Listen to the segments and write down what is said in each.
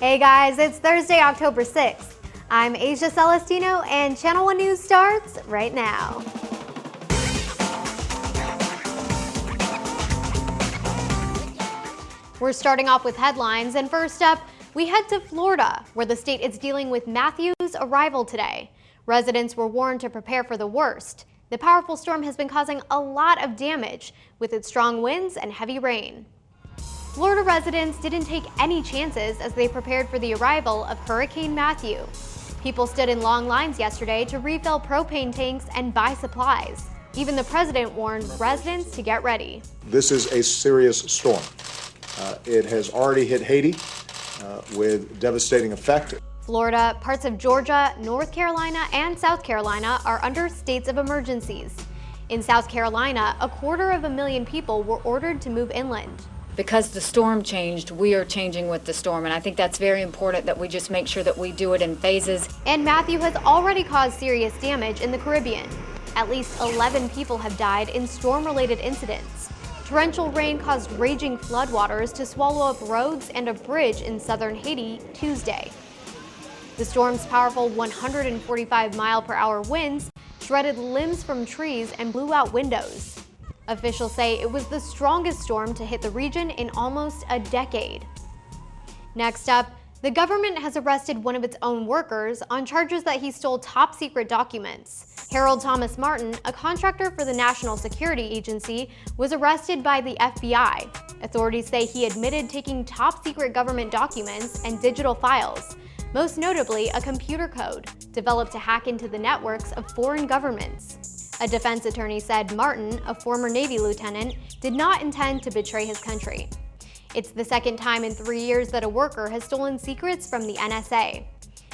Hey guys, it's Thursday, October 6th. I'm Asia Celestino and Channel 1 News starts right now. We're starting off with headlines, and first up, we head to Florida, where the state is dealing with Matthew's arrival today. Residents were warned to prepare for the worst. The powerful storm has been causing a lot of damage with its strong winds and heavy rain. Florida residents didn't take any chances as they prepared for the arrival of Hurricane Matthew. People stood in long lines yesterday to refill propane tanks and buy supplies. Even the president warned residents to get ready. This is a serious storm. It has already hit Haiti with devastating effect. Florida, parts of Georgia, North Carolina, and South Carolina are under states of emergencies. In South Carolina, 250,000 people were ordered to move inland. Because the storm changed, we are changing with the storm, and I think that's very important that we just make sure that we do it in phases. And Matthew has already caused serious damage in the Caribbean. At least 11 people have died in storm-related incidents. Torrential rain caused raging floodwaters to swallow up roads and a bridge in southern Haiti Tuesday. The storm's powerful 145-mile-per-hour winds shredded limbs from trees and blew out windows. Officials say it was the strongest storm to hit the region in almost a decade. Next up, the government has arrested one of its own workers on charges that he stole top-secret documents. Harold Thomas Martin, a contractor for the National Security Agency, was arrested by the FBI. Authorities say he admitted taking top-secret government documents and digital files, most notably a computer code developed to hack into the networks of foreign governments. A defense attorney said Martin, a former Navy lieutenant, did not intend to betray his country. It's the second time in 3 years that a worker has stolen secrets from the NSA.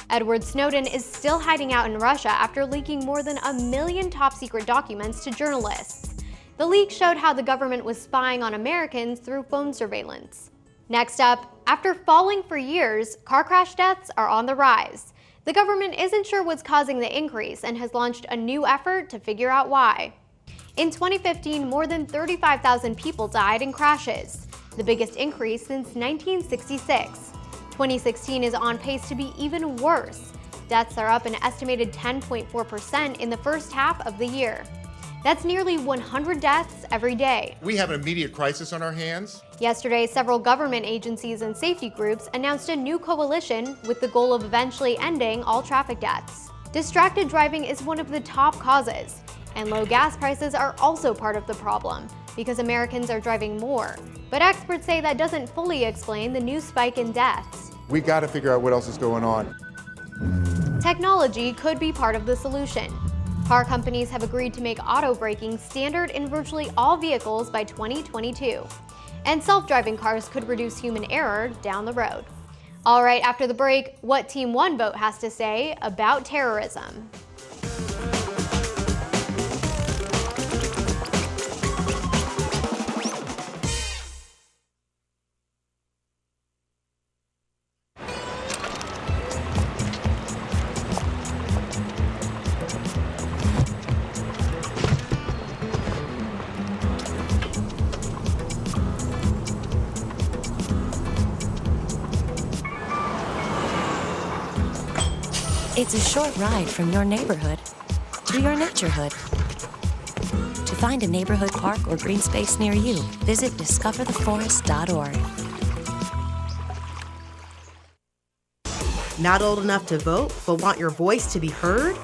Edward Snowden is still hiding out in Russia after leaking more than 1 million top-secret documents to journalists. The leak showed how the government was spying on Americans through phone surveillance. Next up, after falling for years, car crash deaths are on the rise. The government isn't sure what's causing the increase and has launched a new effort to figure out why. In 2015, more than 35,000 people died in crashes, the biggest increase since 1966. 2016 is on pace to be even worse. Deaths are up an estimated 10.4% in the first half of the year. That's nearly 100 deaths every day. We have an immediate crisis on our hands. Yesterday, several government agencies and safety groups announced a new coalition with the goal of eventually ending all traffic deaths. Distracted driving is one of the top causes, and low gas prices are also part of the problem because Americans are driving more. But experts say that doesn't fully explain the new spike in deaths. We got to figure out what else is going on. Technology could be part of the solution. Car companies have agreed to make auto braking standard in virtually all vehicles by 2022. And self-driving cars could reduce human error down the road. All right, after the break, what Team One Vote has to say about terrorism. It's a short ride from your neighborhood to your naturehood. To find a neighborhood park or green space near you, visit discovertheforest.org. Not old enough to vote, but want your voice to be heard?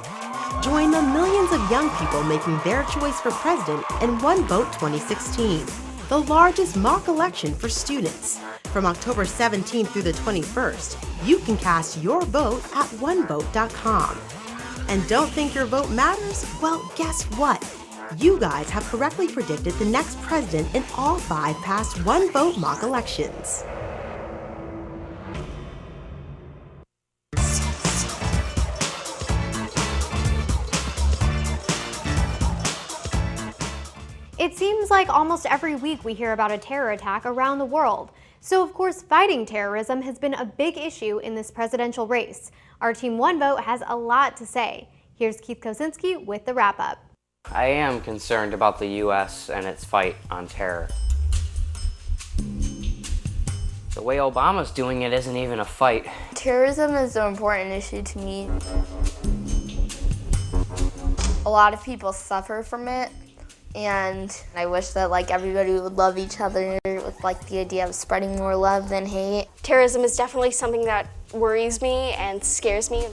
Join the millions of young people making their choice for president in One Vote 2016, the largest mock election for students. From October 17th through the 21st, you can cast your vote at onevote.com. And don't think your vote matters? Well, guess what? You guys have correctly predicted the next president in all 5 past One Vote mock elections. It seems like almost every week we hear about a terror attack around the world. So of course, fighting terrorism has been a big issue in this presidential race. Our Team One Vote has a lot to say. Here's Keith Kosinski with the wrap-up. I am concerned about the U.S. and its fight on terror. The way Obama's doing it isn't even a fight. Terrorism is an important issue to me. A lot of people suffer from it, and I wish that everybody would love each other with the idea of spreading more love than hate. Terrorism is definitely something that worries me and scares me.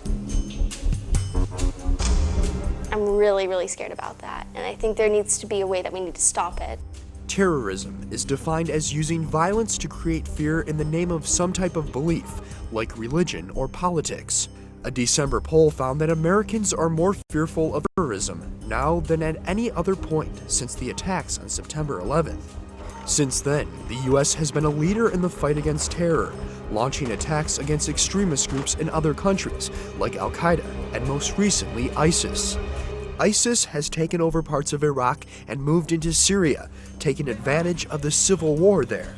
I'm really, really scared about that, and I think there needs to be a way that we need to stop it. Terrorism is defined as using violence to create fear in the name of some type of belief, like religion or politics. A December poll found that Americans are more fearful of terrorism now than at any other point since the attacks on September 11th. Since then, the U.S. has been a leader in the fight against terror, launching attacks against extremist groups in other countries like Al-Qaeda and most recently ISIS. ISIS has taken over parts of Iraq and moved into Syria, taking advantage of the civil war there.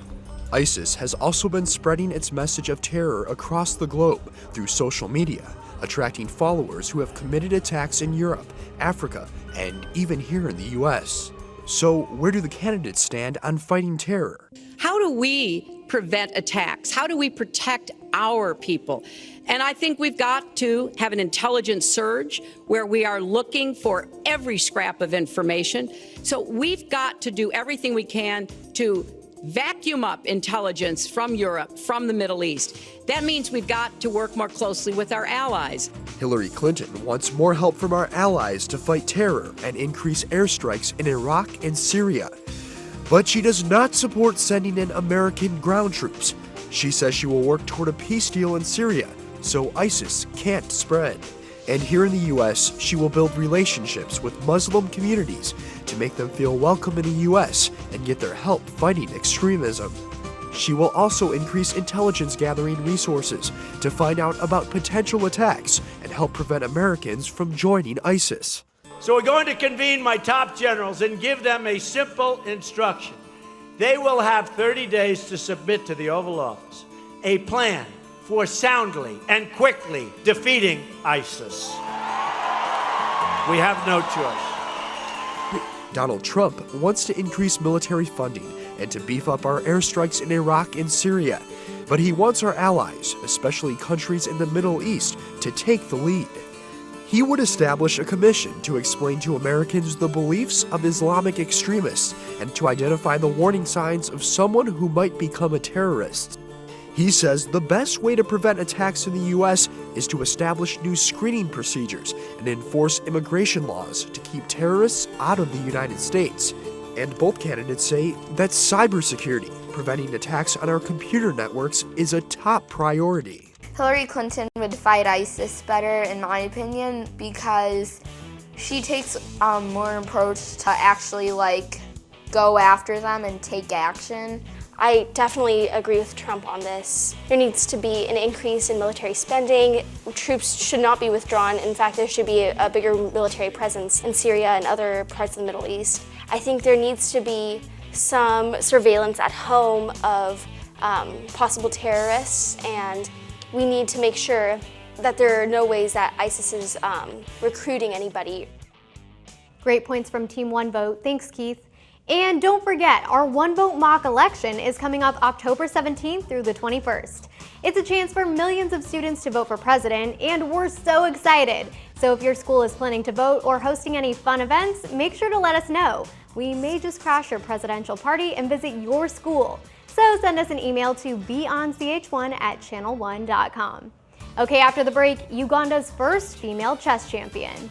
ISIS has also been spreading its message of terror across the globe through social media, attracting followers who have committed attacks in Europe, Africa, and even here in the U.S. So, where do the candidates stand on fighting terror? How do we prevent attacks? How do we protect our people? And I think we've got to have an intelligence surge where we are looking for every scrap of information. So we've got to do everything we can to vacuum up intelligence from Europe, from the Middle East. That means we've got to work more closely with our allies. Hillary Clinton wants more help from our allies to fight terror and increase airstrikes in Iraq and Syria. But she does not support sending in American ground troops. She says she will work toward a peace deal in Syria so ISIS can't spread. And here in the U.S., she will build relationships with Muslim communities to make them feel welcome in the U.S. and get their help fighting extremism. She will also increase intelligence gathering resources to find out about potential attacks and help prevent Americans from joining ISIS. So we're going to convene my top generals and give them a simple instruction. They will have 30 days to submit to the Oval Office a plan for soundly and quickly defeating ISIS. We have no choice. Donald Trump wants to increase military funding and to beef up our airstrikes in Iraq and Syria. But he wants our allies, especially countries in the Middle East, to take the lead. He would establish a commission to explain to Americans the beliefs of Islamic extremists and to identify the warning signs of someone who might become a terrorist. He says the best way to prevent attacks in the U.S. is to establish new screening procedures and enforce immigration laws to keep terrorists out of the United States. And both candidates say that cybersecurity, preventing attacks on our computer networks, is a top priority. Hillary Clinton would fight ISIS better, in my opinion, because she takes a more approach to actually go after them and take action. I definitely agree with Trump on this. There needs to be an increase in military spending. Troops should not be withdrawn. In fact, there should be a bigger military presence in Syria and other parts of the Middle East. I think there needs to be some surveillance at home of possible terrorists, and we need to make sure that there are no ways that ISIS is recruiting anybody. Great points from Team One Vote. Thanks, Keith. And don't forget, our One Vote mock election is coming up October 17th through the 21st. It's a chance for millions of students to vote for president, and we're so excited. So if your school is planning to vote or hosting any fun events, make sure to let us know. We may just crash your presidential party and visit your school. So send us an email to beonch1@channel1.com. Okay, after the break, Uganda's first female chess champion.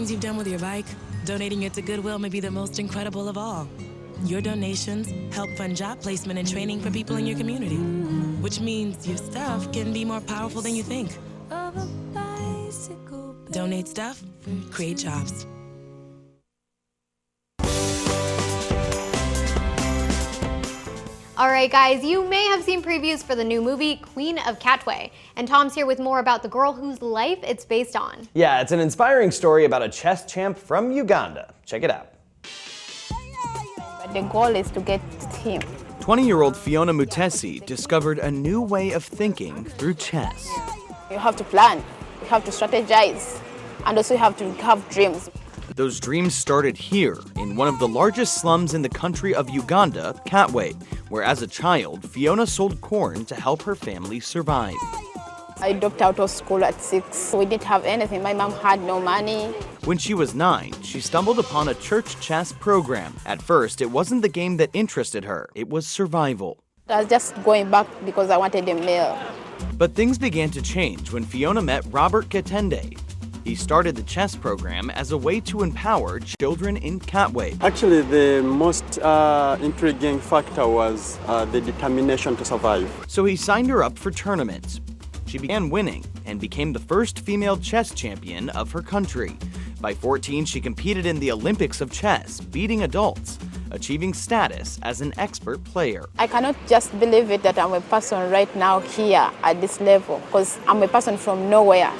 things you've done with your bike, donating it to Goodwill may be the most incredible of all. Your donations help fund job placement and training for people in your community, which means your stuff can be more powerful than you think. Donate stuff, create jobs. All right, guys, you may have seen previews for the new movie, Queen of Katwe. And Tom's here with more about the girl whose life it's based on. Yeah, it's an inspiring story about a chess champ from Uganda. Check it out. The goal is to get him. 20-year-old Fiona Mutesi discovered a new way of thinking through chess. You have to plan, you have to strategize, and also you have to have dreams. Those dreams started here, in one of the largest slums in the country of Uganda, Katwe, where as a child, Fiona sold corn to help her family survive. I dropped out of school at 6. We didn't have anything. My mom had no money. When she was 9, she stumbled upon a church chess program. At first, it wasn't the game that interested her, it was survival. I was just going back because I wanted a meal. But things began to change when Fiona met Robert Getende. He started the chess program as a way to empower children in Katwe. Actually, the most intriguing factor was the determination to survive. So he signed her up for tournaments. She began winning and became the first female chess champion of her country. By 14, she competed in the Olympics of chess, beating adults, achieving status as an expert player. I cannot just believe it that I'm a person right now here at this level, because I'm a person from nowhere.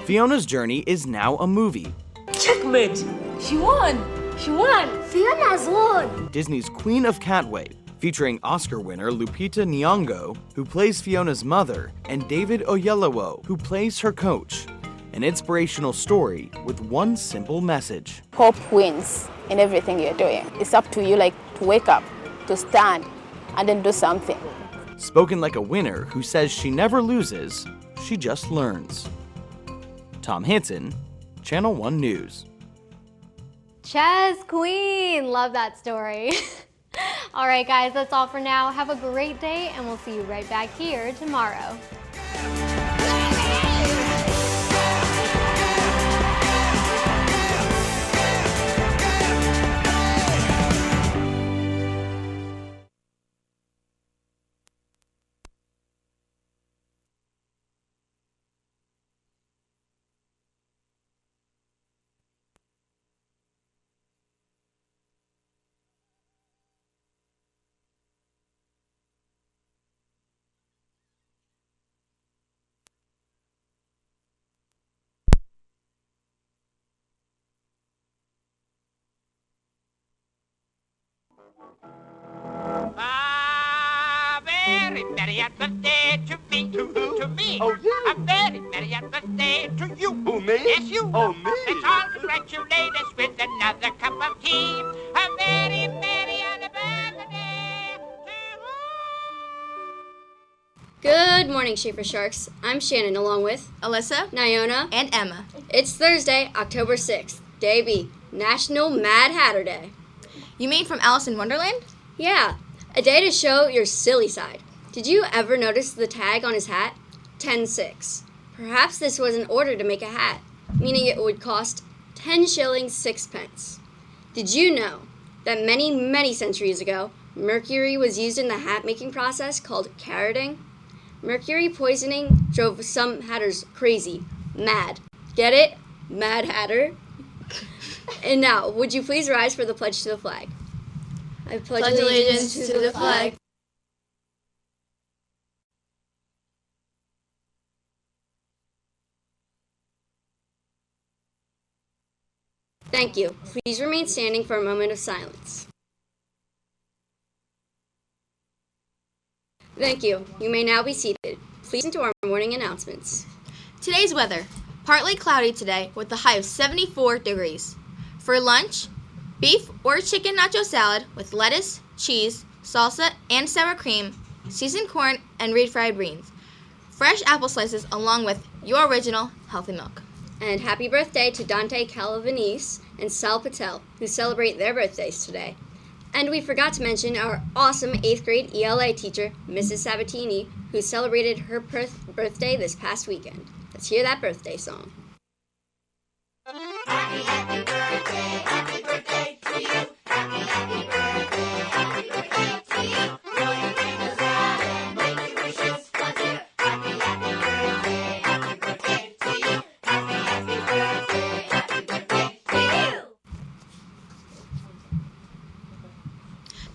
Fiona's journey is now a movie. Checkmate! She won! She won! Fiona's won! Disney's Queen of Katwe, featuring Oscar winner Lupita Nyong'o, who plays Fiona's mother, and David Oyelowo, who plays her coach. An inspirational story with one simple message. Hope wins in everything you're doing. It's up to you, like, to wake up, to stand, and then do something. Spoken like a winner who says she never loses, she just learns. Tom Hansen, Channel 1 News. Chess Queen! Love that story. All right, guys, that's all for now. Have a great day, and we'll see you right back here tomorrow. Very merry birthday to me. To me. Oh, you. A very merry birthday to you. Who, me? Yes, you. Oh, me. Let's all congratulate us with another cup of tea. A very merry birthday to Good morning, Shafer Sharks. I'm Shannon, along with Alyssa, Nyona, and Emma. It's Thursday, October 6th, Day B, National Mad Hatter Day. You mean from Alice in Wonderland? Yeah, a day to show your silly side. Did you ever notice the tag on his hat? 10-6. Perhaps this was an order to make a hat, meaning it would cost 10 shillings 6 pence. Did you know that many, many centuries ago, mercury was used in the hat-making process called carroting? Mercury poisoning drove some hatters crazy, mad. Get it? Mad Hatter? And now, would you please rise for the pledge to the flag? I pledge allegiance to the flag. Thank you. Please remain standing for a moment of silence. Thank you. You may now be seated. Please listen to our morning announcements. Today's weather. Partly cloudy today with a high of 74 degrees. For lunch, beef or chicken nacho salad with lettuce, cheese, salsa, and sour cream, seasoned corn, and refried beans. Fresh apple slices along with your original healthy milk. And happy birthday to Dante Calavanese and Sal Patel, who celebrate their birthdays today. And we forgot to mention our awesome 8th grade ELA teacher, Mrs. Sabatini, who celebrated her birthday this past weekend. Let's hear that birthday song. Happy, happy birthday to you. Happy, happy birthday to you. Blow your candles out and make your wishes come true. Happy, happy birthday to you. Happy, happy birthday to you.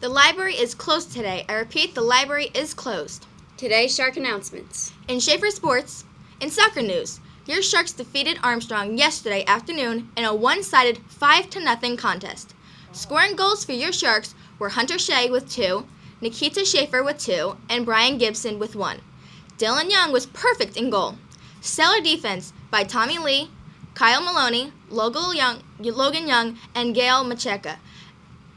The library is closed today. I repeat, the library is closed. Today's Shark announcements. In Shafer Sports, in soccer news, your Sharks defeated Armstrong yesterday afternoon in a one-sided 5-0 contest. Scoring goals for your Sharks were Hunter Shea with 2, Nikita Shafer with 2, and Brian Gibson with 1. Dylan Young was perfect in goal. Stellar defense by Tommy Lee, Kyle Maloney, Logan Young, and Gail Macheka.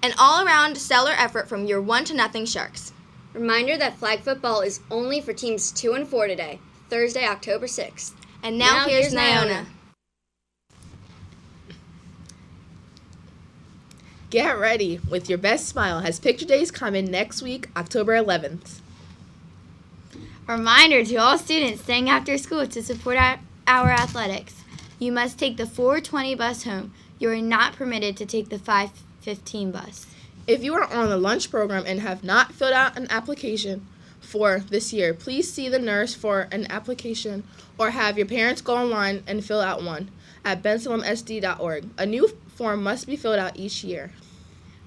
An all-around stellar effort from your 1-0 Sharks. Reminder that flag football is only for teams 2 and 4 today, Thursday, October 6th. And now here's Nyona. Get ready with your best smile as Picture Days coming next week, October 11th. Reminder to all students staying after school to support our athletics. You must take the 4:20 bus home. You are not permitted to take the 5:15 bus. If you are on the lunch program and have not filled out an application for this year, please see the nurse for an application or have your parents go online and fill out one at bensalemsd.org. A new form must be filled out each year.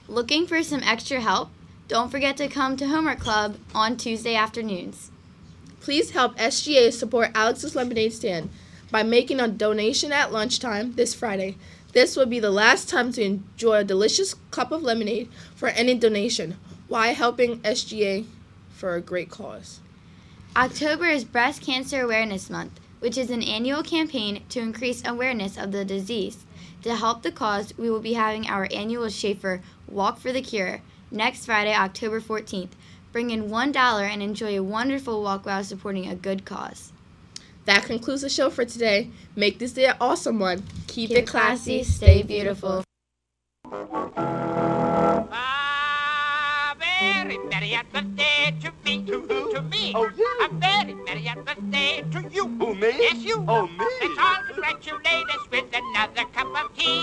Looking for some extra help? Don't forget to come to Homework Club on Tuesday afternoons. Please help SGA support Alex's Lemonade Stand by making a donation at lunchtime this Friday. This will be the last time to enjoy a delicious cup of lemonade for any donation, while helping SGA for a great cause. October is Breast Cancer Awareness Month, which is an annual campaign to increase awareness of the disease. To help the cause, we will be having our annual Shafer Walk for the Cure next Friday, October 14th. Bring in $1 and enjoy a wonderful walk while supporting a good cause. That concludes the show for today. Make this day an awesome one. Keep it classy, stay beautiful. Very merry birthday to me, to me. Oh, you. A very merry birthday to you. Oh, me? Yes, you. Oh, me. Let's all congratulate us with another cup of tea.